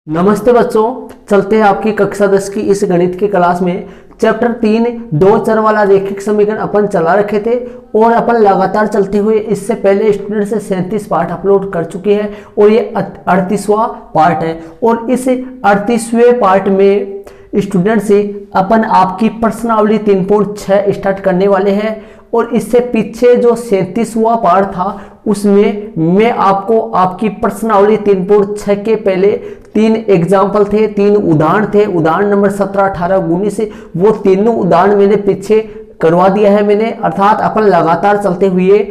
नमस्ते बच्चों, चलते हैं आपकी कक्षा 10 की इस गणित की क्लास में। चैप्टर 3 दो चर वाला रैखिक समीकरण अपन चला रखे थे और अपन लगातार चलते हुए इससे पहले स्टूडेंट से 37 पार्ट अपलोड कर चुके हैं और ये 38वां पार्ट है। और इस 38वें पार्ट में स्टूडेंट से अपन आपकी प्रश्नावली 3.6 स्टार्ट करने वाले हैं। और इससे पीछे जो 37वां पार्ट था उसमें मैं आपको आपकी प्रश्नावली 3.6 के पहले 3 एग्जाम्पल थे, 3 उदाहरण थे, उदाहरण नंबर 17, 18, 19 से वो तीनों उदाहरण मैंने पीछे करवा दिया है मैंने। अर्थात अपन लगातार चलते हुए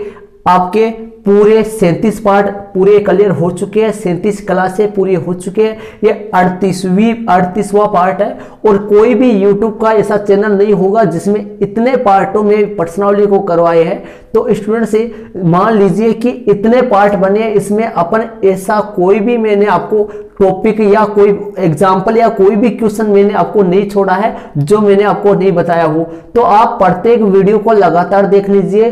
आपके पूरे 37 पार्ट पूरे क्लियर हो चुके हैं, 37 क्लासें पूरी हो चुके हैं। ये 38वां पार्ट है और कोई भी YouTube का ऐसा चैनल नहीं होगा जिसमें इतने पार्टों में पर्सनालिटी को करवाए हैं। तो स्टूडेंट से मान लीजिए कि इतने पार्ट बने, इसमें अपन ऐसा कोई भी मैंने आपको टॉपिक या कोई एग्जाम्पल या कोई भी क्वेश्चन मैंने आपको नहीं छोड़ा है जो मैंने आपको नहीं बताया हो। तो आप प्रत्येक वीडियो को लगातार देख लीजिए,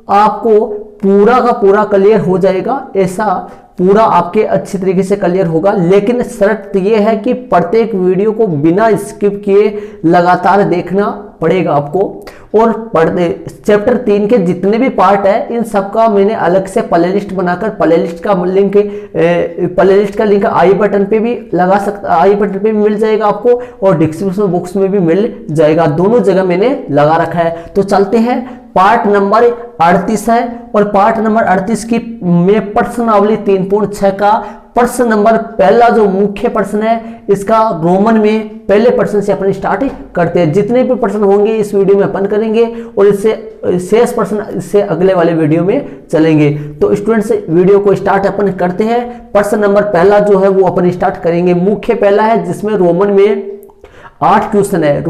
आपको पूरा का पूरा क्लियर हो जाएगा। ऐसा पूरा आपके अच्छी तरीके से क्लियर होगा, लेकिन शर्त यह है कि प्रत्येक वीडियो को बिना स्किप किए लगातार देखना पड़ेगा आपको। और चैप्टर 3 के जितने भी पार्ट है इन सबका मैंने अलग से प्लेलिस्ट बनाकर प्लेलिस्ट का लिंक आई बटन पे भी लगा सकता, आई बटन पे भी मिल जाएगा आपको और डिस्क्रिप्शन बॉक्स में भी मिल जाएगा, दोनों जगह मैंने लगा रखा है। तो चलते हैं, पार्ट नंबर 38 है और पार्ट नंबर 38 की में प्रश्नावली 3.6 का प्रश्न नंबर पहला जो मुख्य प्रश्न है इसका रोमन में पहले प्रश्न से अपन स्टार्ट करते हैं। जितने भी प्रश्न होंगे इस वीडियो में अपन करेंगे और इससे शेष प्रश्न इससे अगले वाले वीडियो में चलेंगे। तो स्टूडेंट्स वीडियो को स्टार्ट अपन करते हैं। प्रश्न नंबर पहला जो है वो अपन स्टार्ट करेंगे, मुख्य पहला है जिसमें रोमन में 8 क्वेश्चन है।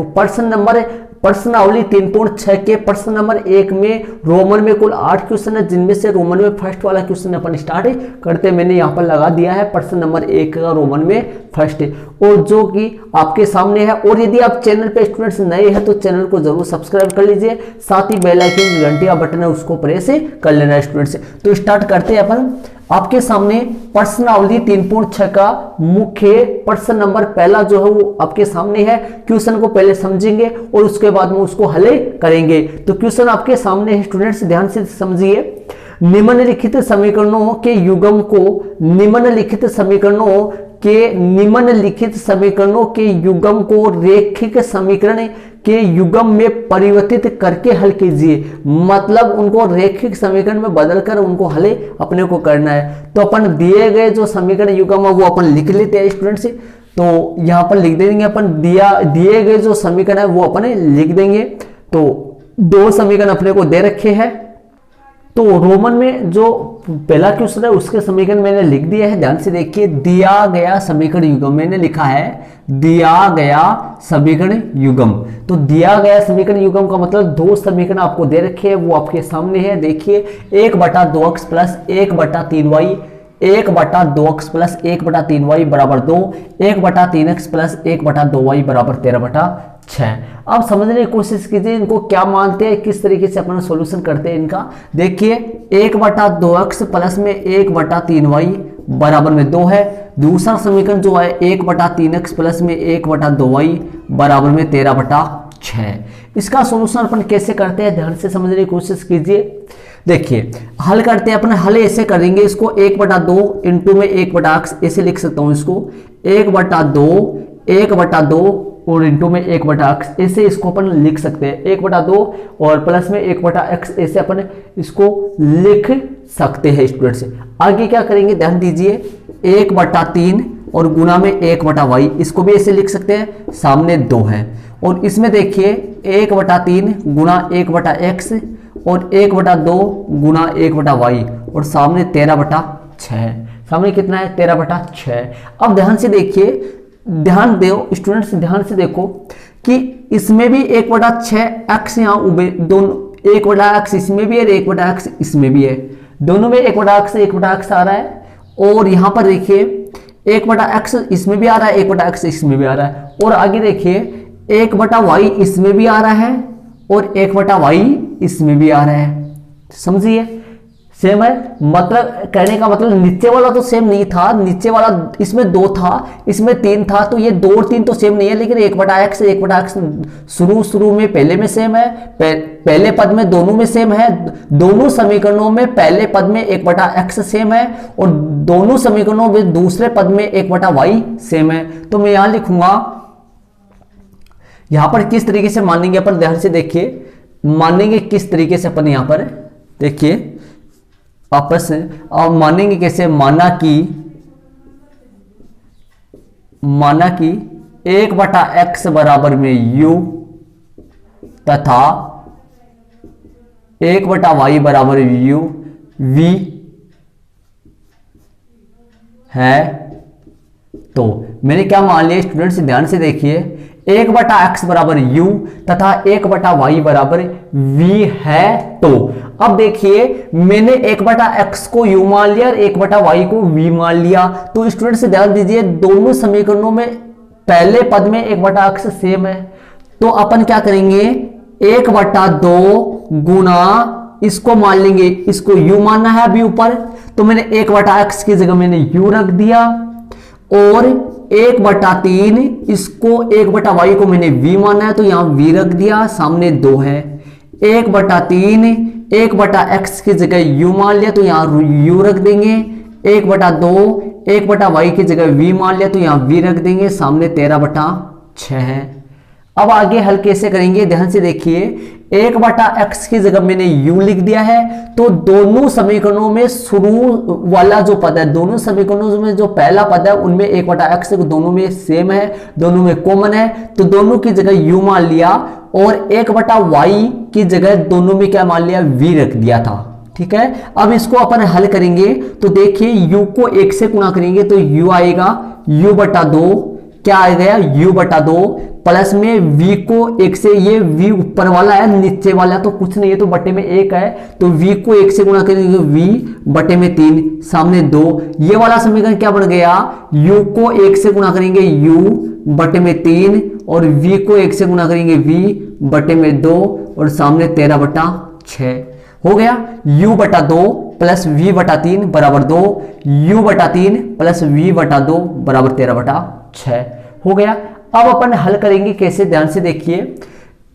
प्रश्नावली 3.6 के प्रश्न नंबर 1 में रोमन में कुल 8 क्वेश्चन है, जिनमें से रोमन में फर्स्ट वाला क्वेश्चन अपन स्टार्ट करते हैं। मैंने यहाँ पर लगा दिया है प्रश्न नंबर 1 का रोमन में फर्स्ट और जो कि आपके सामने है। और यदि आप चैनल पे स्टूडेंट्स नए हैं तो चैनल को जरूर सब्सक्राइब कर लीजिए, साथ ही बेल आइकन घंटी का बटन है उसको प्रेस कर लेना है स्टूडेंट्स। तो स्टार्ट करते हैं अपन। आपके सामने प्रश्नावली 3.6 का मुख्य प्रश्न नंबर पहला जो है वो आपके सामने है। क्वेश्चन को पहले समझेंगे और उसके बाद में उसको हल करेंगे। तो क्वेश्चन आपके सामने है स्टूडेंट्स, ध्यान से समझिए। निम्नलिखित समीकरणों के युग्म को रैखिक समीकरण के युग्म में परिवर्तित करके हल कीजिए। मतलब उनको रैखिक समीकरण में बदलकर उनको हल अपने को करना है। तो अपन दिए गए जो समीकरण युग्म है वो अपन लिख लेते हैं स्टूडेंट्स। तो यहाँ पर लिख देंगे अपन दिए गए जो समीकरण है वो अपन लिख देंगे। तो 2 समीकरण अपने को दे रखे हैं। तो रोमन में जो पहला क्वेश्चन है उसके समीकरण मैंने लिख दिया है, ध्यान से देखिए। दिया गया समीकरण युग्म मैंने लिखा है, दिया गया समीकरण युग्म। तो दिया गया समीकरण युग्म का मतलब 2 समीकरण आपको दे रखे हैं, वो आपके सामने है। देखिए 1/2x plus 1/3y, 1/2x plus 1/3y बराबर 2, 1/3x प्लस 1/2y बराबर 13/6। अब समझने की कोशिश कीजिए इनको क्या मानते हैं, किस तरीके से अपन सॉल्यूशन करते हैं इनका। देखिए 1/2x प्लस में 1/3y बराबर में 2 है। दूसरा समीकरण जो है 1/3x प्लस में 1/2y बराबर में 13/6। इसका सॉल्यूशन अपन कैसे करते हैं, ध्यान से समझने की कोशिश कीजिए। देखिए हल करते हैं अपन, हल ऐसे करेंगे इसको 1/2 इंटू में 1/x ऐसे लिख सकता हूं इसको, 1/2 और इंटू में 1/x ऐसे इसको अपन लिख सकते हैं। 1/2 और प्लस में 1/x ऐसे अपन इसको लिख सकते हैं स्टूडेंट्स। आगे क्या करेंगे ध्यान दीजिए, 1/3 और गुना में 1/y इसको भी ऐसे लिख सकते हैं, सामने 2 है। और इसमें देखिए 1/3 गुना 1/x और 1/2 गुना 1/y और सामने 13/6। सामने कितना है 13/6। अब ध्यान से देखिए, ध्यान दो स्टूडेंट्स, ध्यान से देखो कि इसमें भी 1/6x यहाँ दोनों 1/x इसमें भी है, 1/x इसमें भी है, दोनों में 1/x आ रहा है। और यहाँ पर देखिए 1/x इसमें भी आ रहा है, 1/x इसमें भी आ रहा है। और आगे देखिए 1/y इसमें भी आ रहा है और 1/y इसमें भी आ रहा है। समझिए सेम है, मतलब कहने का मतलब नीचे वाला तो सेम नहीं था, नीचे वाला इसमें 2 था, इसमें 3 था, तो ये 2 और 3 तो सेम नहीं है, लेकिन 1/x 1/x शुरू में पहले में सेम है, पहले पद में दोनों में सेम है, दोनों समीकरणों में पहले पद में 1/x सेम है और दोनों समीकरणों में दूसरे पद में 1/y सेम है। तो मैं यहां लिखूंगा, यहां पर किस तरीके से मानेंगे अपन, ध्यान से देखिए, मानेंगे किस तरीके से अपन यहां पर देखिए आपस में, और मानेंगे कैसे, माना कि 1/x बराबर में u तथा 1/y बराबर u v है। तो मैंने क्या मान लिया स्टूडेंट्स, ध्यान से देखिए, 1/x बराबर u तथा 1/y बराबर v है। तो अब देखिए मैंने 1/x को u मान लिया और 1/y को v मान लिया। तो स्टूडेंट्स ध्यान दीजिए, दोनों समीकरणों में पहले पद में 1/x सेम है, तो अपन क्या करेंगे, 1/2 गुना इसको मान लेंगे, इसको u मानना है अभी ऊपर, तो मैंने 1/x की जगह मैंने u रख दिया और 1/3 इसको 1/y को मैंने v माना है, तो यहां v रख दिया, सामने 2 है, 1/3 1/x की जगह u मान लिया, तो यहां u रख देंगे, 1/2 1/y की जगह v मान लिया, तो यहां v रख देंगे, सामने 13/6 है। अब आगे हल कैसे करेंगे, ध्यान से देखिए, 1/x की जगह मैंने u लिख दिया है, तो दोनों समीकरणों में शुरू वाला जो पद है, दोनों समीकरणों में जो पहला पद है उनमें 1/x दोनों में सेम है, दोनों में कॉमन है, तो दोनों की जगह u मान लिया और 1/y की जगह दोनों में क्या मान लिया, v रख दिया था। ठीक है, अब इसको अपन हल करेंगे, तो देखिए u को 1 से गुणा करेंगे तो u आएगा u/2, क्या आ गया u/2 प्लस में v को 1 से, ये v ऊपर वाला है, नीचे वाला तो कुछ नहीं है, तो बटे में 1 है, तो v को 1 से गुणा करेंगे v/3, सामने 2, ये वाला समीकरण क्या बन गया, u को 1 से गुणा करेंगे u/3 और v को 1 से गुणा करेंगे v/2 और सामने 13/6 हो गया। u/2 प्लस v/3 बराबर 2, u/3 प्लस v/2 बराबर 13/6 हो गया। अब अपन हल करेंगे कैसे, ध्यान से देखिए,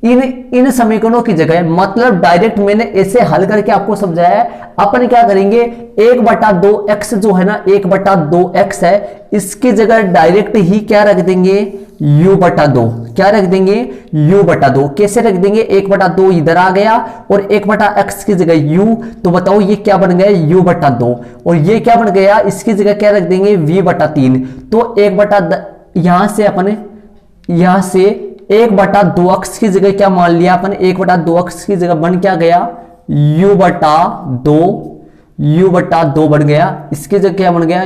इन समीकरणों की जगह, मतलब डायरेक्ट मैंने ऐसे हल करके आपको समझाया है, अपन क्या करेंगे, 1/2x जो है ना, 1/2x है, इसकी जगह डायरेक्ट ही क्या रख देंगे, u/2, क्या रख देंगे, u/2, कैसे रख देंगे, 1/2 इधर आ गया और 1/x की जगह u, तो बताओ ये क्या बन गया, u/2, और ये क्या बन गया, इसकी जगह क्या रख देंगे, v/3, तो 1/, यहां से अपने यहां से 1/2x की जगह क्या मान लिया अपन, 1/2x की जगह बन क्या गया, u/2 बन गया, इसकी जगह क्या बन गया,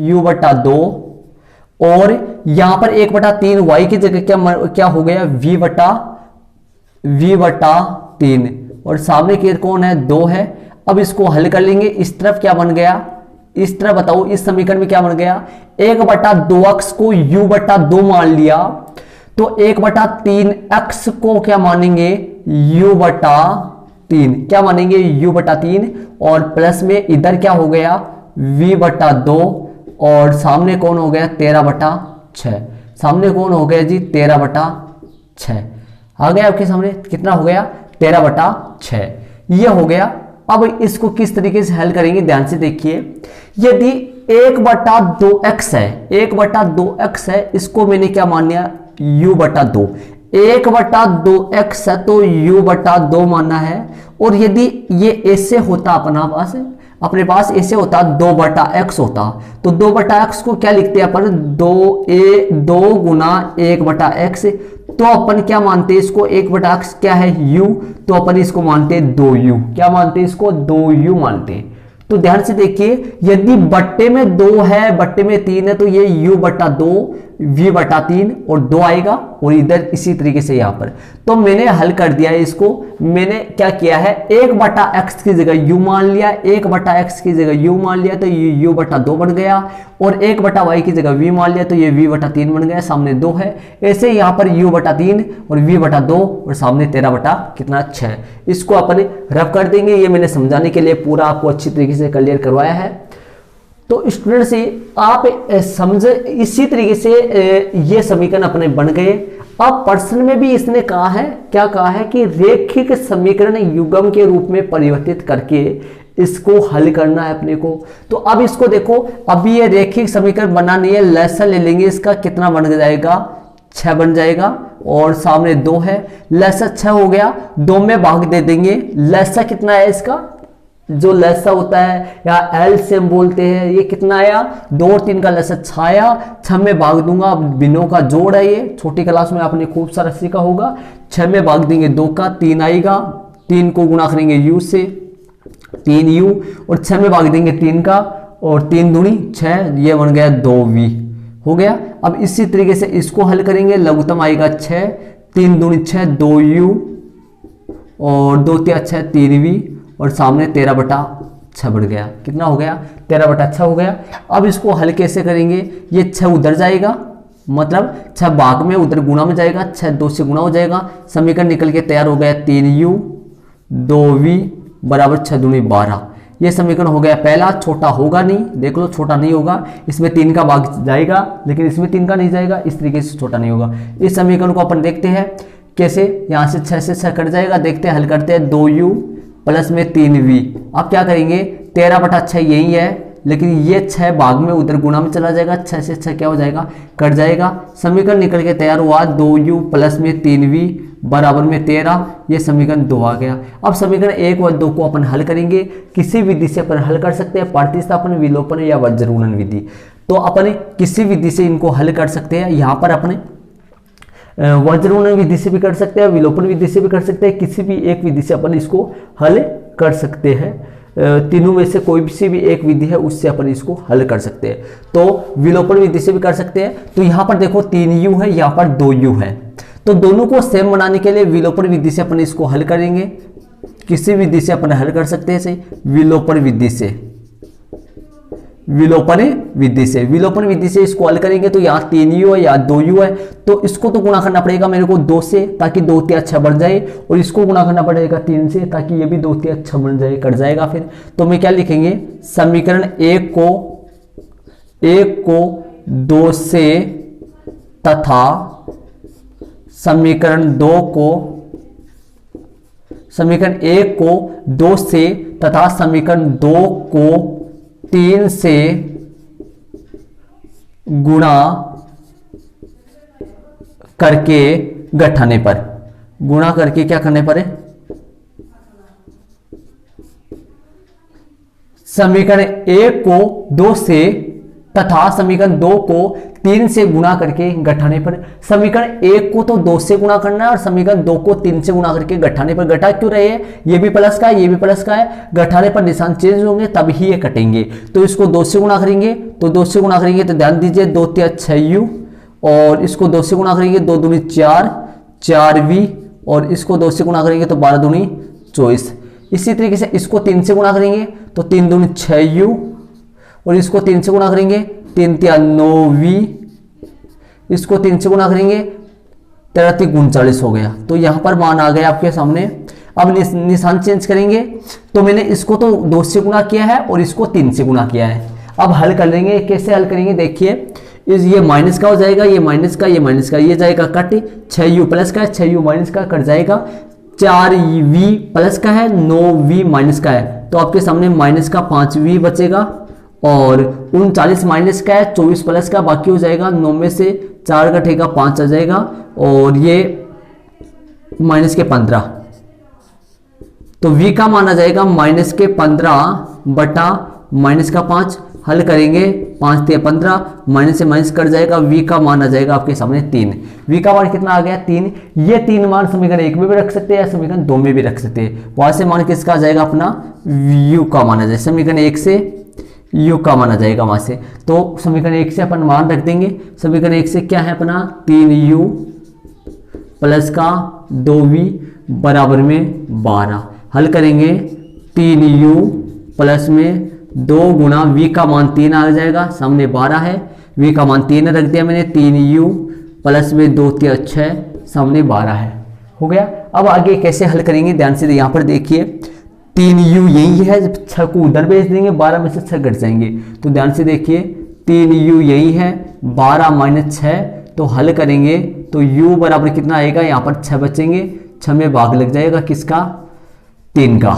u/2, और यहां पर 1/3 y की जगह क्या हो गया, v/3, और सामने की कौन है, 2 है। अब इसको हल कर लेंगे, इस तरफ क्या बन गया, इस तरह बताओ, इस समीकरण में क्या बन गया, 1/2x को u/2 मान लिया, तो 1/3x को क्या मानेंगे, u/3, क्या मानेंगे, u/3, और प्लस में इधर क्या हो गया, v/2, और सामने कौन हो गया, 13/6, सामने कौन हो गया जी, 13/6 आ गया आपके सामने, कितना हो गया, 13/6, ये हो गया। अब इसको किस तरीके से हल करेंगे, ध्यान से देखिए, यदि 1/2x है, 1/2x है, इसको मैंने क्या मान लिया, u/2, 1/2x है तो u/2 मानना है, और यदि ये ऐसे होता अपने पास ऐसे होता 2/x होता, तो 2/x को क्या लिखते हैं अपन, 2 गुना 1/x, तो अपन क्या मानते हैं इसको, 1/x क्या है, u, तो अपन इसको मानते हैं 2u, क्या मानते हैं इसको, 2u मानते हैं। तो ध्यान से देखिए, यदि बट्टे में 2 है, बट्टे में 3 है, तो ये u/2 v/3 और 2 आएगा, और इधर इसी तरीके से यहाँ पर। तो मैंने हल कर दिया है इसको। मैंने क्या किया है, 1/x की जगह u मान लिया, 1/x की जगह u मान लिया, तो ये u/2 बन गया, और 1/y की जगह v मान लिया, तो ये v/3 बन गया, सामने 2 है। ऐसे यहाँ पर u/3 और v/2 और सामने 13/6। इसको अपन रफ कर देंगे। ये मैंने समझाने के लिए पूरा आपको अच्छी तरीके से क्लियर करवाया है। तो स्टूडेंट से आप समझे, इसी तरीके से ये समीकरण अपने बन गए। अब प्रश्न में भी इसने कहा है, क्या कहा है कि रेखिक समीकरण युग्म के रूप में परिवर्तित करके इसको हल करना है अपने को। तो अब इसको देखो, अभी ये रेखिक समीकरण बनानी है, लसागु ले लेंगे इसका, कितना बन जाएगा, 6 बन जाएगा, और सामने 2 है, लसागु 6 हो गया, 2 में भाग दे देंगे। लसागु कितना है इसका, जो लसागु होता है या एलसीएम बोलते हैं, ये कितना आया, 2 और 3 का लसागु 6 आया, 6 में भाग दूंगा, बिनों का जोड़ है, ये छोटी क्लास में आपने खूब सारा सीखा होगा। 6 में भाग देंगे 2 का, 3 आएगा, 3 को गुणा करेंगे u से, 3u, और 6 में भाग देंगे 3 का, और 3 दूनी 6, ये बन गया 2v हो गया। अब इसी तरीके से इसको हल करेंगे, लघुत्तम आएगा 6, 3 दूनी 6, 2u, और 2 3 6, 3v, और सामने 13/6 बढ़ गया, कितना हो गया, 13/6 हो गया। अब इसको हल कैसे करेंगे, ये 6 उधर जाएगा, मतलब 6 भाग में उधर गुणा में जाएगा, 6 2 से गुणा हो जाएगा, समीकरण निकल के तैयार हो गया 3u 2v बराबर 6 दूनी 12। ये समीकरण हो गया पहला। छोटा होगा नहीं, देख लो छोटा नहीं होगा, इसमें 3 का भाग जाएगा, लेकिन इसमें 3 का नहीं जाएगा, इस तरीके से छोटा नहीं होगा। इस समीकरण को अपन देखते हैं कैसे, यहाँ से 6 से 6 कट जाएगा, देखते हैं हल करते हैं। 2u प्लस में 3v, अब क्या करेंगे, 13/6 यही है, लेकिन ये 6 भाग में उधर गुणा में चला जाएगा, 6 से 6 क्या हो जाएगा, कट जाएगा। समीकरण निकल के तैयार हुआ 2u प्लस में 3v बराबर में 13। ये समीकरण 2 आ गया। अब समीकरण 1 और 2 को अपन हल करेंगे, किसी विधि से अपन हल कर सकते हैं, प्रतिस्थापन, विलोपन या वज्रगुणन विधि। तो अपन किसी विधि से इनको हल कर सकते हैं। यहाँ पर अपने वज्रगुणन विधि से भी कर सकते हैं, विलोपन विधि से भी कर सकते हैं, किसी भी एक विधि से अपन इसको हल कर सकते हैं। तीनों में से कोई सी भी एक विधि है उससे अपन इसको हल कर सकते हैं। तो विलोपन विधि से भी कर सकते हैं। तो यहाँ पर देखो 3u है, यहाँ पर 2u है, तो दोनों को सेम बनाने के लिए विलोपन विधि से अपन इसको हल करेंगे। किसी विधि से अपन हल कर सकते हैं, से विलोपन विधि से, विलोपन विधि से इसको हल करेंगे। तो यहाँ 3u है, यहाँ 2u है, तो इसको तो गुणा करना पड़ेगा मेरे को 2 से, ताकि 2 3 6 बन जाए, और इसको गुणा करना पड़ेगा 3 से, ताकि ये भी 2 3 6 बन जाए, कट जाएगा फिर। तो मैं क्या लिखेंगे, समीकरण 1 को 2 से तथा समीकरण 1 को 2 से तथा समीकरण 2 को 3 से गुणा करके घटाने पर, गुणा करके क्या करने पर है, समीकरण 1 को 2 से तथा समीकरण 2 को 3 से गुणा करके घटाने पर। समीकरण 1 को तो 2 से गुणा करना है, और समीकरण 2 को 3 से गुणा करके घटाने पर। घटा क्यों रहे हैं, ये भी प्लस का है, ये भी प्लस का है, घटाने पर निशान चेंज होंगे तब ही ये कटेंगे। तो इसको 2 से गुणा करेंगे, तो 2 से गुणा करेंगे तो ध्यान दीजिए 2 3 6u, और इसको 2 से गुणा करेंगे 2 दूनी 4 4v, और इसको 2 से गुणा करेंगे तो 12 दूनी 24। इसी तरीके से इसको 3 से गुणा करेंगे तो 3 दूनी 6u, और इसको 3 से गुणा करेंगे 3 3 9v, इसको 3 से गुणा करेंगे 13 3 39 हो गया। तो यहाँ पर मान आ गया आपके सामने। अब निशान चेंज करेंगे, तो मैंने इसको तो 2 से गुणा किया है और इसको 3 से गुणा किया है। अब हल कर लेंगे, कैसे हल करेंगे देखिए, ये माइनस का हो जाएगा, ये माइनस का, ये माइनस का, ये जाएगा कट, 6u प्लस का है, 6u माइनस का कट जाएगा, 4v प्लस का है, 9v माइनस का है, तो आपके सामने माइनस का 5v बचेगा, और 39 माइनस का है, 24 प्लस का, बाकी हो जाएगा 9 में से 4 कटेगा 5 आ जाएगा, और ये माइनस के 15, तो v का मान आ जाएगा माइनस के 15 बटा माइनस का 5। हल करेंगे 5 3 15, माइनस से माइनस कट जाएगा, v का मान आ जाएगा आपके सामने 3। v का मान कितना आ गया 3। ये 3 मान समीकरण 1 में भी रख सकते हैं या समीकरण 2 में भी रख सकते हैं। वहां से मान किसका आ जाएगा अपना u का मान आ जाए, समीकरण 1 से u का मान आ जाएगा वहां से। तो समीकरण 1 से अपन मान रख देंगे। समीकरण 1 से क्या है अपना 3u प्लस का 2v बराबर में 12। हल करेंगे 3u प्लस में 2 गुणा v का मान 3 आ जाएगा, सामने 12 है, v का मान 3 रख दिया मैंने, 3u प्लस में 2 3 6, सामने 12 है, हो गया। अब आगे कैसे हल करेंगे ध्यान से यहाँ पर देखिए, 3u यही है, जब 6 को उधर भेज देंगे 12 में से 6 घट जाएंगे, तो ध्यान से देखिए 3u यही है, 12 माइनस 6, तो हल करेंगे तो u बराबर कितना आएगा, यहाँ पर 6 बचेंगे, 6 में भाग लग जाएगा किसका, 3 का,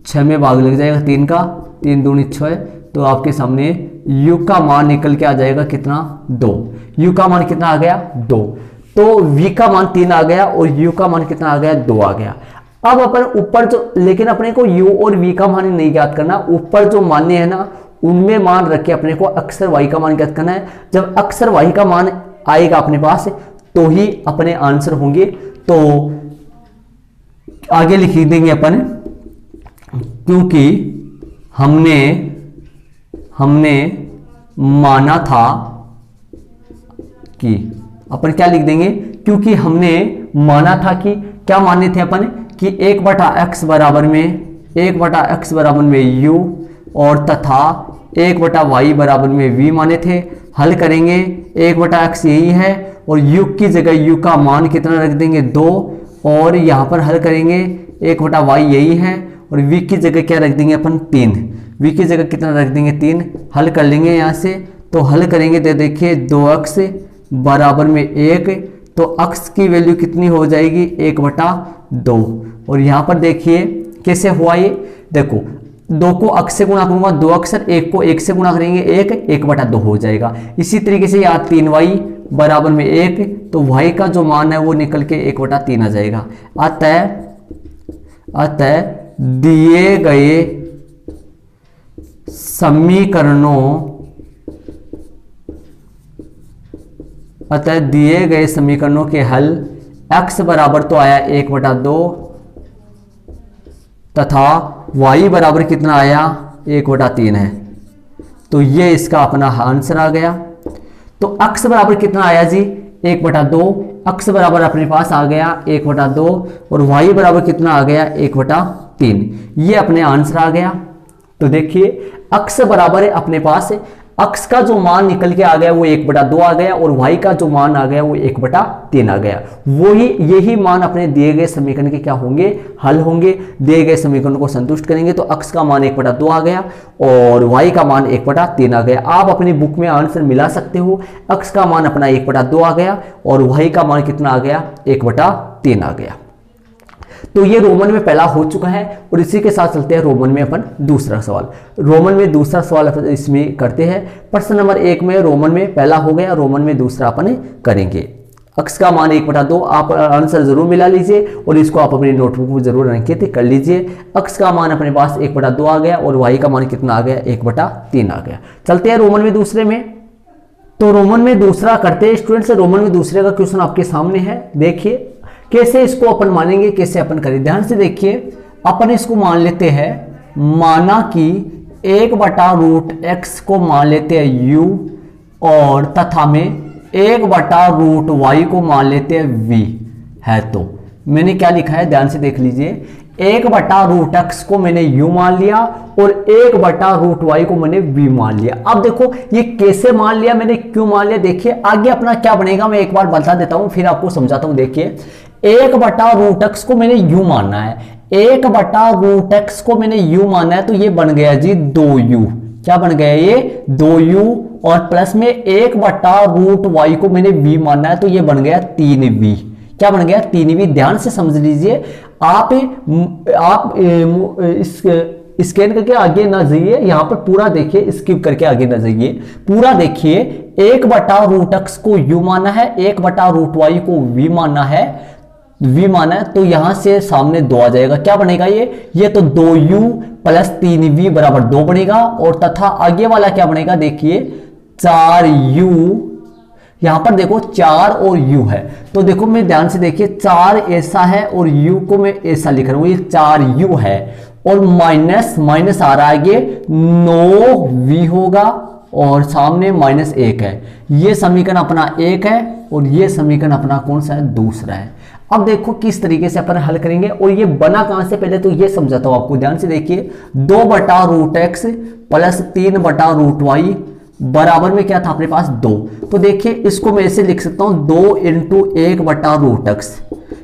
6 में भाग लग जाएगा 3 का, 3 दूनी 6, तो आपके सामने u का मान निकल के आ जाएगा कितना 2। u का मान कितना आ गया 2, तो v का मान 3 आ गया और u का मान कितना आ गया 2 आ गया। अब अपन ऊपर जो, लेकिन अपने को u और v का मान नहीं ज्ञात करना, ऊपर जो मान्य है ना उनमें मान रख के अपने को अक्षर y का मान ज्ञात करना है। जब अक्षर y का मान आएगा अपने पास तो ही अपने आंसर होंगे। तो आगे लिख देंगे अपन, क्योंकि हमने माना था कि, अपन क्या लिख देंगे, क्योंकि हमने माना था कि, क्या माने थे अपन कि 1/x बराबर में u और तथा 1/y बराबर में v माने थे। हल करेंगे 1/x यही है और u की जगह u का मान कितना रख देंगे 2, और यहाँ पर हल करेंगे 1/y यही है और v की जगह क्या रख देंगे अपन 3, v की जगह कितना रख देंगे 3। हल कर लेंगे यहाँ से, तो हल करेंगे तो देखिए 2x बराबर में 1, तो x की वैल्यू कितनी हो जाएगी 1/2, और यहाँ पर देखिए कैसे हुआ ये, देखो 2 को x से गुणा करूंगा 2 अक्षर, 1 को 1 से गुणा करेंगे 1/2 हो जाएगा। इसी तरीके से यहाँ 3y बराबर में 1, तो y का जो मान है वो निकल के 1/3 आ जाएगा। अतः दिए गए समीकरणों के हल x बराबर तो आया 1/2 तथा y बराबर कितना आया 1/3 है, तो ये इसका अपना आंसर आ गया। तो x बराबर कितना आया जी 1/2, x बराबर अपने पास आ गया 1/2 और y बराबर कितना आ गया 1/3, ये अपने आंसर आ गया। तो देखिए x बराबर है अपने पास, x का जो मान निकल के आ गया वो 1/2 आ गया और y का जो मान आ गया वो 1/3 आ गया। वही यही मान अपने दिए गए समीकरण के क्या होंगे, हल होंगे। दिए गए समीकरण को संतुष्ट करेंगे तो x का मान 1/2 आ गया और y का मान 1/3 आ गया। आप अपनी बुक में आंसर मिला सकते हो, x का मान अपना 1/2 आ गया और y का मान कितना आ गया 1/3 आ गया। तो ये रोमन में पहला हो चुका है और इसी के साथ चलते हैं रोमन में अपन दूसरा सवाल। रोमन में दूसरा सवाल अपन इसमें करते हैं। प्रश्न नंबर 1 में रोमन में पहला हो गया, रोमन में दूसरा अपन करेंगे। x का मान 1/2, आप आंसर जरूर मिला लीजिए और इसको आप अपनी नोटबुक में जरूर अंकित कर लीजिए। x का मान अपने पास 1/2 आ गया और y का मान कितना आ गया 1/3 आ गया। चलते हैं रोमन में दूसरे में। तो रोमन में दूसरा करते हैं स्टूडेंट्स। रोमन में दूसरे का क्वेश्चन आपके सामने है, देखिए कैसे इसको अपन मानेंगे, कैसे अपन करें। ध्यान से देखिए, अपन इसको मान लेते हैं, माना कि 1/√x को मान लेते हैं u और तथा में 1/√y को मान लेते हैं v है। तो मैंने क्या लिखा है ध्यान से देख लीजिए, 1/√x को मैंने u मान लिया और 1/√y को मैंने v मान लिया। अब देखो ये कैसे मान लिया मैंने, क्यों मान लिया, देखिए आगे अपना क्या बनेगा मैं एक बार बता देता हूं फिर आपको समझाता हूं। देखिए 1/√x को मैंने u मानना है, 1/√x को मैंने u मानना है, तो ये बन गया जी 2u। क्या बन गया ये 2u और प्लस में 1/√y को मैंने v मानना है, तो ये बन गया 3v। क्या बन गया 3v। ध्यान से समझ लीजिए, आप स्कैन करके आगे ना जाइए, यहां पर पूरा देखिए, स्किप करके आगे ना जाइए, पूरा देखिए। 1/√x को u माना है, 1/√y को v माना है, तो यहां से सामने 2 आ जाएगा। क्या बनेगा ये तो 2u प्लस 3v बराबर 2 बनेगा और तथा आगे वाला क्या बनेगा देखिए 4u। यहां पर देखो 4 और u है, तो देखो मैं ध्यान से देखिए 4 ऐसा है और u को मैं ऐसा लिख रहा हूं, ये 4u है और माइनस माइनस आ रहा है, ये 9v होगा और सामने -1 है। ये समीकरण अपना एक है और ये समीकरण अपना कौन सा है, दूसरा है। अब देखो किस तरीके से अपन हल करेंगे, और ये बना कहां से, पहले तो ये समझाता हूं आपको, ध्यान से देखिए। 2/√x प्लस 3/√y बराबर में क्या था अपने पास 2। तो देखिए इसको मैं ऐसे लिख सकता हूं 2 × 1/√x,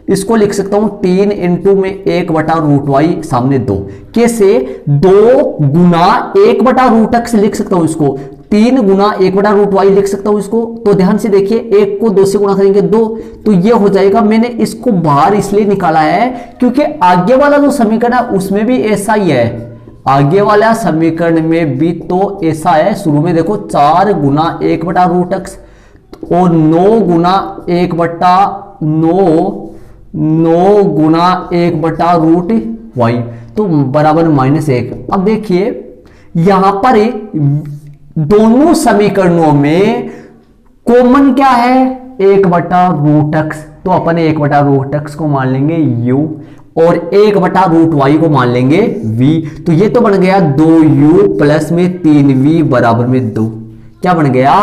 इसको लिख सकता हूं 3 × में 1/√y सामने 2। कैसे, 2 गुना 1/√x लिख सकता हूं इसको, 3 गुना 1/√y लिख सकता हूं इसको। तो ध्यान से देखिए, 1 को 2 से गुणा करेंगे 2, तो ये हो जाएगा। मैंने इसको बाहर इसलिए निकाला है क्योंकि आगे वाला जो समीकरण है उसमें भी ऐसा ही है, आगे वाला समीकरण में भी तो ऐसा है। शुरू में देखो 4 गुना 1/√x और 9 गुना 1/√y तो बराबर -1। अब देखिए यहां पर दोनों समीकरणों में कॉमन क्या है, 1/√x, तो अपन 1/√x को मान लेंगे u और 1/√y को मान लेंगे v। तो ये तो बन गया 2u प्लस में 3v बराबर में 2। क्या बन गया,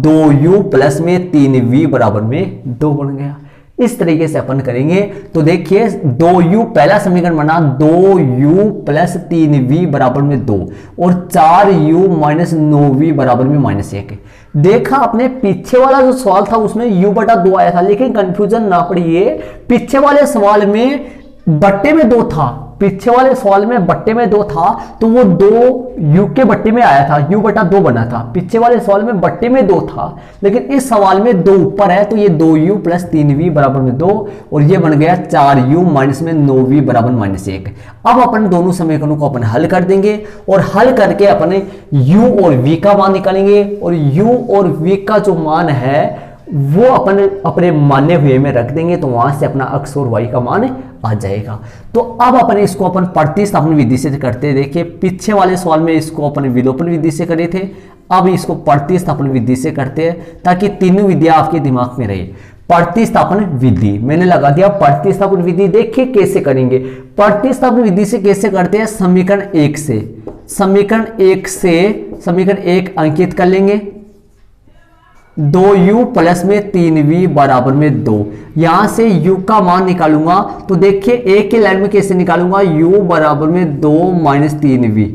2u प्लस में 3v बराबर में 2 बन गया। इस तरीके से अपन करेंगे। तो देखिए 2u पहला समीकरण बना 2u प्लस 3v बराबर में 2 और 4u माइनस 9v बराबर में -1। देखा आपने पीछे वाला जो सवाल था उसमें u/2 आया था, लेकिन कंफ्यूजन ना पड़िए, पीछे वाले सवाल में बट्टे में 2 था, पीछे वाले सवाल में बट्टे में 2 था, तो वो 2 u के बट्टे में आया था, u/2 बना था। पीछे वाले सवाल में बट्टे में 2 था, लेकिन इस सवाल में 2 ऊपर है, तो ये 2u प्लस 3v बराबर में 2 और ये बन गया 4u माइनस में 9v बराबर -1। अब अपन दोनों समीकरणों को अपन हल कर देंगे और हल करके अपने u और v का मान निकालेंगे, और u और v का जो मान है वो अपन अपने माने हुए में रख देंगे, तो वहां से अपना x और y का मान आ जाएगा। तो अब अपन इसको अपन प्रतिस्थापन विधि से करते हैं। देखिए पीछे वाले सवाल में इसको अपन विलोपन विधि से करे थे, अब इसको प्रतिस्थापन विधि से करते हैं ताकि तीनों विधियां आपके दिमाग में रहे। प्रतिस्थापन विधि मैंने लगा दिया, प्रतिस्थापन विधि देखिए कैसे करेंगे। प्रतिस्थापन विधि से कैसे करते हैं, समीकरण 1 से, समीकरण 1 अंकित कर लेंगे, 2u प्लस में 3v बराबर में 2। यहां से u का मान निकालूंगा, तो देखिए एक के लाइन में कैसे निकालूंगा, u बराबर में 2 माइनस 3v,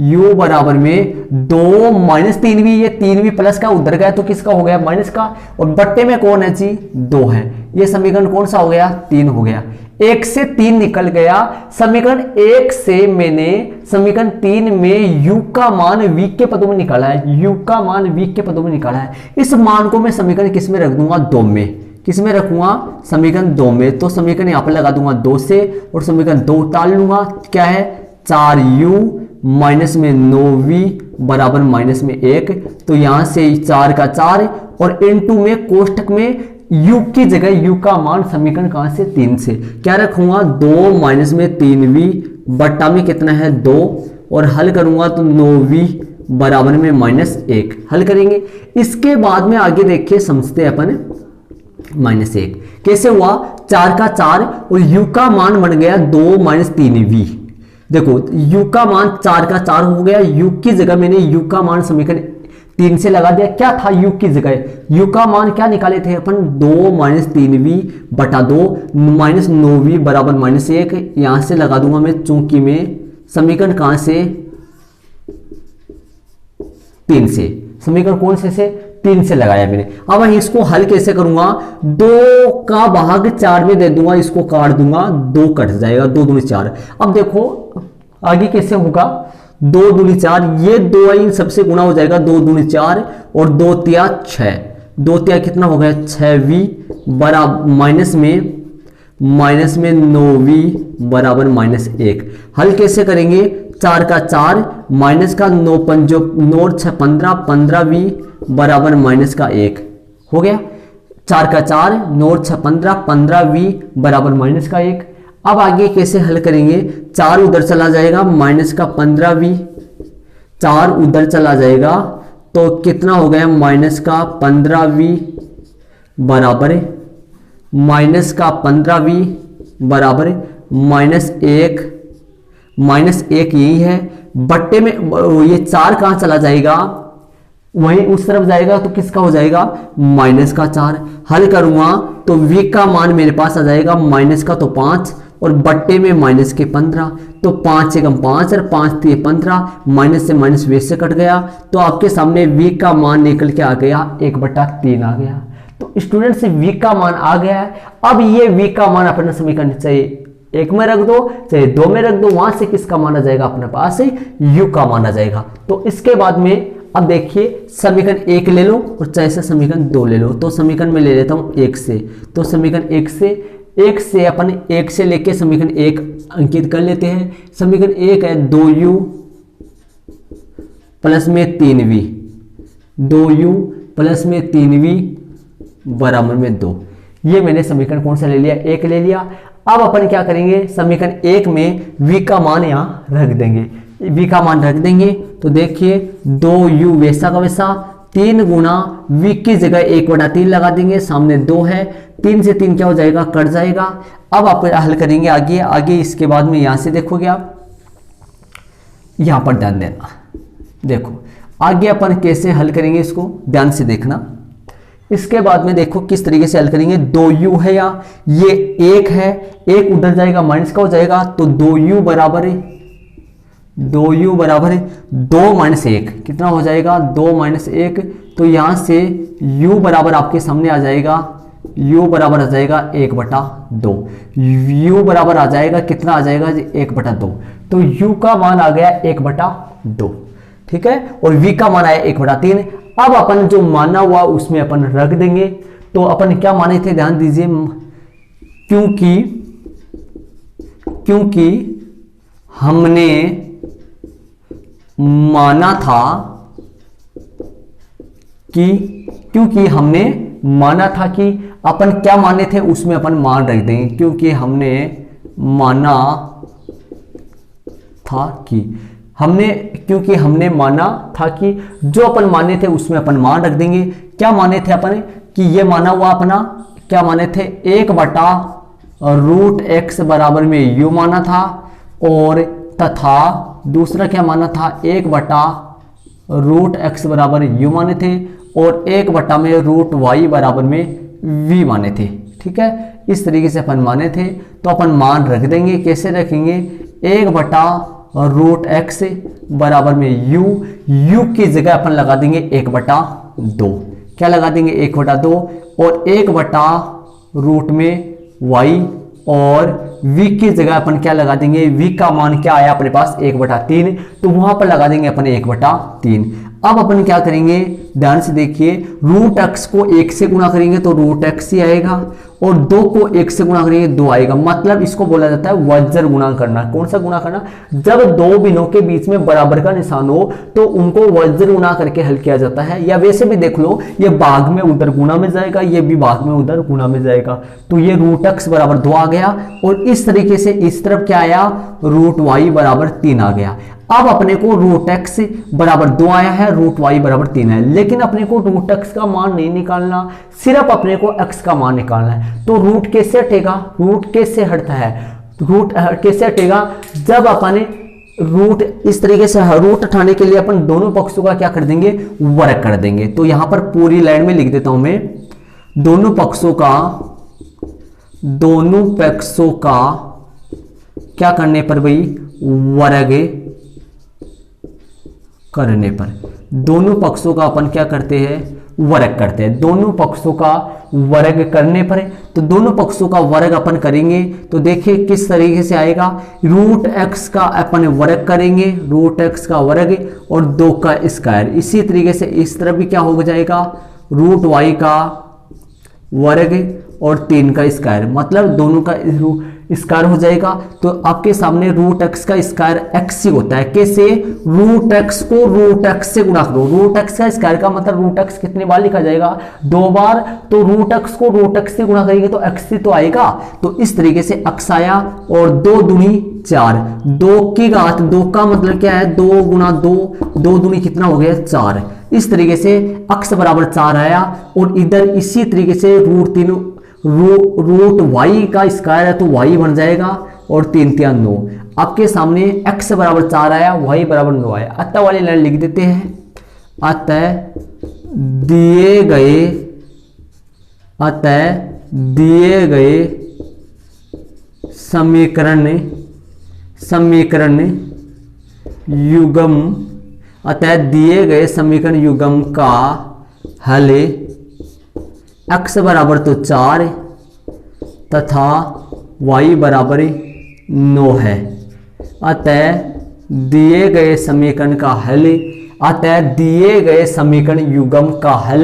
u बराबर में 2 माइनस 3v, ये 3v प्लस का उधर गया तो किसका हो गया, माइनस का, और बट्टे में कौन है जी, 2 है। ये समीकरण कौन सा हो गया, 3 हो गया। 1 से 3 निकल गया, समीकरण 1 से मैंने समीकरण 3 में u का मान v के पदों में निकाला है, u का मान v के पदों में निकाला है। इस मान को मैं समीकरण किस में रख दूंगा, 2 में। किस में रखूंगा, समीकरण 2 में। तो समीकरण यहां पर लगा दूंगा 2 से और समीकरण 2 उतार लूंगा, क्या है 4u माइनस में 9v बराबर माइनस में 1। तो यहां से 4 का 4 और इनटू में कोष्टक में u की जगह u का मान समीकरण कहां से, 3 से, क्या रखूंगा 2 माइनस में 3v बट्टा में कितना है 2 और हल करूंगा तो 9v बराबर में -1 हल करेंगे। इसके बाद में आगे देखिए समझते हैं अपन -1 कैसे हुआ, 4 का 4 और u का मान बन गया 2 माइनस 3v। देखो u का मान 4 का 4 हो गया, u की जगह मैंने u का मान समीकरण 3 से लगा दिया। क्या था u की जगह, u का मान क्या निकाले थे अपन, 2 माइनस 3v बटा 2 माइनस 9v बराबर -1। यहां से लगा दूंगा मैं, चूंकि मैं समीकरण कहां से, 3 से, समीकरण कौन से 3 से लगाया मैंने। अब मैं इसको हल कैसे करूंगा, 2 का भाग 4 में दे दूंगा, इसको काट दूंगा, 2 कट जाएगा, 2 दूनी 4। अब देखो आगे कैसे होगा, 2 दूनी 4, ये 2 इन सबसे गुना हो जाएगा, 2 दूनी 4 और 2 तिया 6, 2 तिया कितना हो गया 6v बराबर माइनस में 9v बराबर -1। हल कैसे करेंगे, 4 का 4 माइनस का 9 पंजो 9 6 15 15v बराबर -1 हो गया। 4 का 4 9 6 15 15v बराबर -1। अब आगे कैसे हल करेंगे, 4 उधर चला जाएगा, माइनस का 15v, 4 उधर चला जाएगा तो कितना हो गया माइनस का 15v बराबर -15v बराबर -1 -1 यही है, बट्टे में ये 4 कहाँ चला जाएगा, वहीं उस तरफ जाएगा तो किसका हो जाएगा, -4। हल करूंगा तो v का मान मेरे पास आ जाएगा माइनस का तो 5 और बट्टे में -15, तो 5 से कम 5 और 5 3 15, माइनस से माइनस वैसे कट गया, तो आपके सामने v का मान निकल के आ गया 1/3 आ गया। तो स्टूडेंट से v का मान आ गया है। अब ये v का मान अपने समीकरण चाहे 1 में रख दो चाहे 2 में रख दो, वहां से किसका मान आ जाएगा, अपने पास u का मान आ जाएगा। तो इसके बाद में अब देखिए समीकरण 1 ले लो और चाहे से समीकरण 2 ले लो। तो समीकरण में ले लेता हूं 1 से, तो समीकरण 1 से अपन 1 से लेके समीकरण 1 अंकित कर लेते हैं। समीकरण 1 है 2u प्लस में 3v, 2u प्लस में 3v बराबर में 2। ये मैंने समीकरण कौन सा ले लिया, 1 ले लिया। अब अपन क्या करेंगे, समीकरण 1 में v का मान यहाँ रख देंगे, v का मान रख देंगे। तो देखिए 2u वैसा का वैसा, 3 गुना v की जगह 1/3 लगा देंगे, सामने 2 है, 3 से 3 क्या हो जाएगा, कट जाएगा। अब आप हल करेंगे आगे इसके बाद में यहां से देखोगे आप, यहां पर ध्यान देना, देखो आगे अपन कैसे हल करेंगे इसको ध्यान से देखना। इसके बाद में देखो किस तरीके से हल करेंगे, 2u है या ये 1 है, 1 उधर जाएगा माइनस का हो जाएगा, तो 2u बराबर है 2u बराबर है 2 - 1 कितना हो जाएगा, 2 - 1। तो यहां से u बराबर आपके सामने आ जाएगा, u बराबर आ जाएगा 1/2, u बराबर आ जाएगा कितना आ जाएगा जी 1/2। तो u का मान आ गया 1/2, ठीक है, और v का मान आया 1/3। अब अपन जो माना हुआ उसमें अपन रख देंगे। तो अपन क्या माने थे, ध्यान दीजिए, क्योंकि हमने माना था कि अपन क्या माने थे उसमें अपन मान रख देंगे, क्योंकि हमने माना था कि जो अपन माने थे उसमें अपन मान रख देंगे। क्या माने थे अपन कि ये माना हुआ अपना क्या माने थे, 1/√x बराबर में u माना था, और तथा दूसरा क्या माना था, 1/√x बराबर u माने थे, और 1/√y बराबर में v माने थे। ठीक है, इस तरीके से अपन माने थे। तो अपन मान रख देंगे, कैसे रखेंगे, 1/√x बराबर में u की जगह अपन लगा देंगे 1/2। क्या लगा देंगे, 1/2, और 1/√ में y, और v की जगह अपन क्या लगा देंगे, v का मान क्या आया अपने पास 1/3, तो वहां पर लगा देंगे अपन 1/3। अब अपन क्या करेंगे, ध्यान से देखिए, √x को 1 से गुणा करेंगे तो √x ही आएगा, और 2 को 1 से गुणा करेंगे 2 आएगा। मतलब इसको बोला जाता है वज्र गुणा करना। कौन सा गुणा करना, जब दो बिनों के बीच में बराबर का निशान हो तो उनको वज्र गुणा करके हल किया जाता है। या वैसे भी देख लो, ये भाग में उधर गुणा में जाएगा, ये भी भाग में उधर गुणा में जाएगा। तो ये √x बराबर 2 आ गया, और इस तरीके से इस तरफ क्या आया, √y बराबर 3 आ गया। अब अपने को √x बराबर 2 आया है, √y बराबर 3 है, लेकिन अपने को √x का मान नहीं निकालना, सिर्फ अपने को x का मान निकालना है। तो रूट कैसे हटेगा, रूट कैसे हटता है, रूट कैसे हटेगा, जब अपन रूट इस तरीके से रूट हटाने के लिए अपन दोनों पक्षों का क्या कर देंगे, वर्ग कर देंगे। तो यहां पर पूरी लाइन में लिख देता हूं मैं, दोनों पक्षों का क्या करने पर भाई, वर्ग करने पर, दोनों पक्षों का अपन क्या करते हैं, वर्ग करते हैं। दोनों पक्षों का वर्ग करने पर, तो दोनों पक्षों का वर्ग अपन करेंगे तो देखिए किस तरीके से आएगा, √x का अपन वर्ग करेंगे, √x का वर्ग और 2 का स्क्वायर। इसी तरीके से इस तरफ भी क्या हो जाएगा, √y का वर्ग और 3 का स्क्वायर, मतलब दोनों का स्क्वायर हो जाएगा। तो आपके सामने √x का स्क्वायर x ही होता है। कैसे, √x को √x से गुणा करो, √x का स्क्वायर का मतलब √x कितने बार लिखा जाएगा, 2 बार। तो √x को √x से गुणा करेंगे तो x ही तो आएगा। तो इस तरीके से x आया, और 2 दूनी 4, 2 की घात 2 का मतलब क्या है, 2 गुणा 2, 2 दूनी कितना हो गया 4। इस तरीके से x बराबर 4 आया, और इधर इसी तरीके से √3 √y का स्क्वायर है तो y बन जाएगा और 3 3 9। आपके सामने x बराबर 4 आया, y बराबर 9 आया। अतः वाली लाइन लिख देते हैं। अतः दिए गए समीकरण युग्म का हल x बराबर तो 4 तथा y बराबर 9 है। अतः दिए गए समीकरण युग्म का हल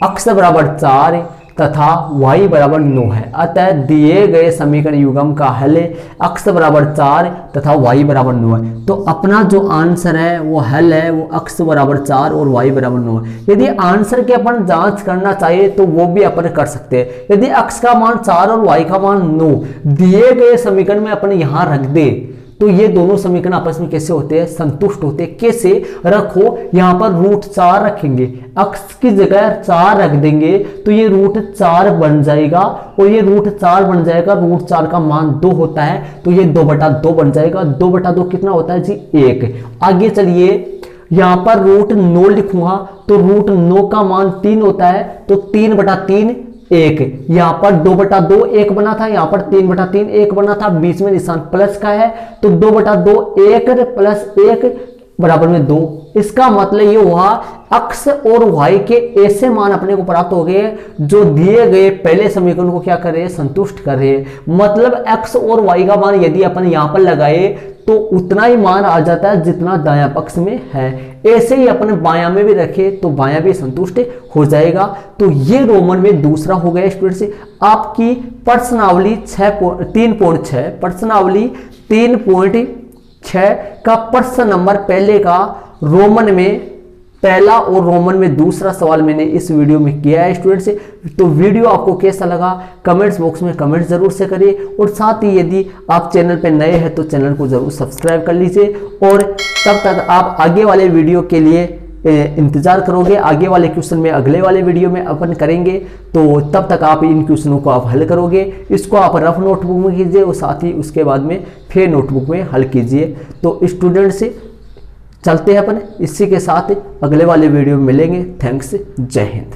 x बराबर 4 तथा y बराबर 9 है। अतः दिए गए समीकरण युग्म का हल x बराबर 4 तथा y बराबर 9 है। तो अपना जो आंसर है वो हल है वो x बराबर 4 और y बराबर 9 है। यदि आंसर की अपन जांच करना चाहिए तो वो भी अपन कर सकते हैं। यदि x का मान 4 और y का मान 9 दिए गए समीकरण में अपन यहां रख दे तो ये दोनों समीकरण आपस में कैसे होते हैं, संतुष्ट होते हैं। कैसे रखो, यहां पर √4 रखेंगे, x की जगह 4 रख देंगे तो ये √4 बन जाएगा और ये √4 बन जाएगा। √4 का मान 2 होता है तो ये 2/2 बन जाएगा। 2/2 कितना होता है जी, 1। आगे चलिए, यहां पर √9 लिखूंगा तो √9 का मान 3 होता है तो 3/3 1। यहां पर 2/2 1 बना था, यहां पर 3/3 1 बना था, बीच में निशान प्लस का है तो 2/2 1 प्लस 1 बराबर में 2। इसका मतलब ये हुआ x और y के ऐसे मान अपने को प्राप्त हो गए जो दिए गए पहले समीकरण को क्या कर रहे हैं, संतुष्ट कर रहे हैं। मतलब x और y का मान यदि अपन यहां पर लगाए तो उतना ही मान आ जाता है जितना दायां पक्ष में है। ऐसे ही अपन बायां में भी रखे तो बायां भी संतुष्ट हो जाएगा। तो ये रोमन में दूसरा हो गया स्टूडेंट से आपकी प्रश्नावली 3.6 प्रश्नावली 3.6 का प्रश्न नंबर पहले का रोमन में पहला और रोमन में दूसरा सवाल मैंने इस वीडियो में किया है स्टूडेंट से। तो वीडियो आपको कैसा लगा कमेंट्स बॉक्स में कमेंट जरूर से करिए और साथ ही यदि आप चैनल पर नए हैं तो चैनल को जरूर सब्सक्राइब कर लीजिए और तब तक आप आगे वाले वीडियो के लिए इंतजार करोगे। आगे वाले क्वेश्चन में अगले वाले वीडियो में अपन करेंगे तो तब तक आप इन क्वेश्चनों को आप हल करोगे। इसको आप रफ नोटबुक में कीजिए और साथ ही उसके बाद में फिर नोटबुक में हल कीजिए। तो स्टूडेंट से चलते हैं अपन, इसी के साथ अगले वाले वीडियो में मिलेंगे। थैंक्स, जय हिंद।